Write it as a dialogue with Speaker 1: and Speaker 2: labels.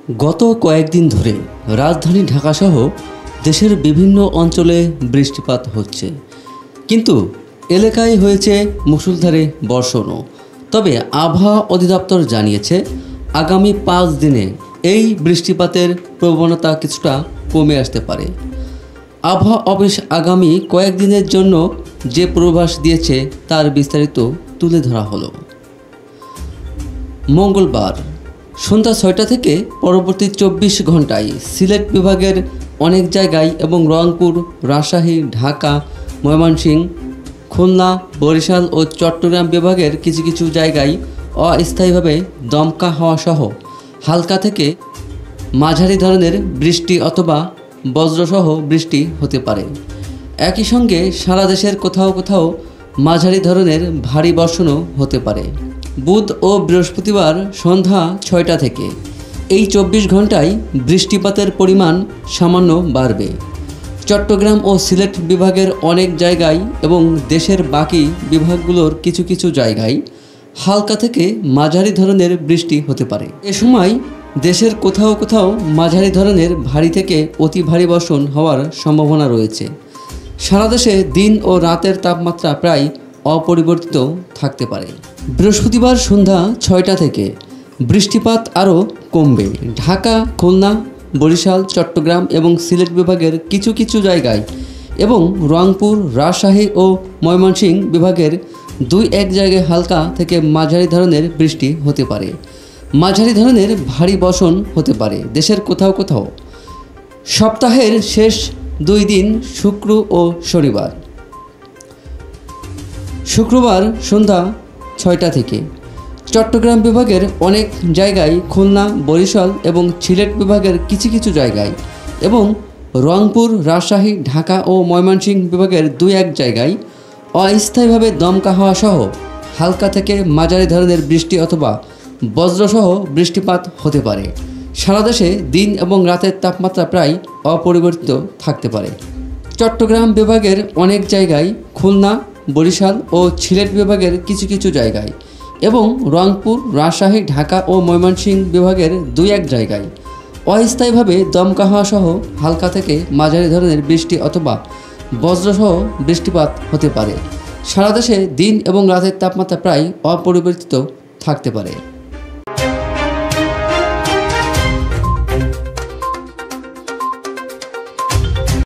Speaker 1: গত কয়েকদিন ধরে রাজধানী ঢাকাসহ দেশের বিভিন্ন অঞ্চলে বৃষ্টিপাত হচ্ছে, কিন্তু এলাকায় হয়েছে মুষলধারে বর্ষণও। তবে আবহাওয়া অধিদপ্তর জানিয়েছে আগামী 5 দিনে এই বৃষ্টিপাতের প্রবণতা কিছুটা কমে আসতে পারে। আবহাওয়া অফিস আগামী কয়েকদিনের জন্য যে পূর্বাভাস দিয়েছে তার বিস্তারিত তুলে ধরা হলো। মঙ্গলবার সন্ধ্যা 6টা থেকে পরবর্তী 24 ঘন্টায় সিলেট বিভাগের অনেক জায়গায় এবং রংপুর, রাজশাহী, ঢাকা, ময়মনসিংহ, খুলনা, বরিশাল ও চট্টগ্রাম বিভাগের কিছু কিছু জায়গায় অস্থায়ীভাবে দমকা হাওয়া সহ হালকা থেকে মাঝারি ধরনের বৃষ্টি অথবা বজ্রসহ বৃষ্টি হতে পারে। একই সঙ্গে সারা দেশের কোথাও কোথাও মাঝারি ধরনের ভারী বর্ষণও হতে পারে। বুধ ও বৃহস্পতিবার সন্ধ্যা 6টা থেকে এই 24 ঘন্টায় বৃষ্টিপাতের পরিমাণ সামান্য বাড়বে। চট্টগ্রাম ও সিলেট বিভাগের অনেক জায়গায় এবং দেশের বাকি বিভাগগুলোর কিছু কিছু জায়গায় হালকা থেকে মাঝারি ধরনের বৃষ্টি হতে পারে। এ সময় দেশের কোথাও কোথাও মাঝারি ধরনের ভারী থেকে অতি ভারী বর্ষণ হওয়ার সম্ভাবনা রয়েছে। সারা দেশে দিন ও রাতের তাপমাত্রা প্রায় অপরিবর্তিত থাকতে পারে। বৃহস্পতিবার সন্ধ্যা 6টা থেকে বৃষ্টিপাত আরও কমবে। ঢাকা, খুলনা, বরিশাল, চট্টগ্রাম এবং সিলেট বিভাগের কিছু কিছু জায়গায় এবং রংপুর, রাজশাহী ও ময়মনসিংহ বিভাগের 2-1 জায়গায় হালকা থেকে মাঝারি ধরনের বৃষ্টি হতে পারে। মাঝারি ধরনের ভারী বর্ষণ হতে পারে দেশের কোথাও কোথাও। সপ্তাহের শেষ 2 দিন শুক্র ও শনিবার। শুক্রবার সন্ধ্যা 6টা থেকে চট্টগ্রাম বিভাগের অনেক জায়গায়, খুলনা, বরিশাল এবং সিলেট বিভাগের কিছু কিছু জায়গায় এবং রংপুর, রাজশাহী, ঢাকা ও ময়মনসিংহ বিভাগের 2-1 জায়গায় অস্থায়ীভাবে দমকা হাওয়া সহ হালকা থেকে মাঝারি ধরনের বৃষ্টি অথবা বজ্রসহ বৃষ্টিপাত হতে পারে। সারা দেশে দিন এবং রাতের তাপমাত্রা প্রায় অপরিবর্তিত থাকতে পারে। চট্টগ্রাম বিভাগের অনেক জায়গায়, খুলনা, বরিশাল ও সিলেট বিভাগের কিছু কিছু জায়গায় এবং রংপুর, রাজশাহী, ঢাকা ও ময়মনসিংহ বিভাগের 2-1 জায়গায় অস্থায়ীভাবে দমকা হাওয়া সহ হালকা থেকে মাঝারি ধরনের বৃষ্টি অথবা বজ্রসহ বৃষ্টিপাত হতে পারে। সারা দেশে দিন এবং রাতের তাপমাত্রা প্রায় অপরিবর্তিত থাকতে পারে।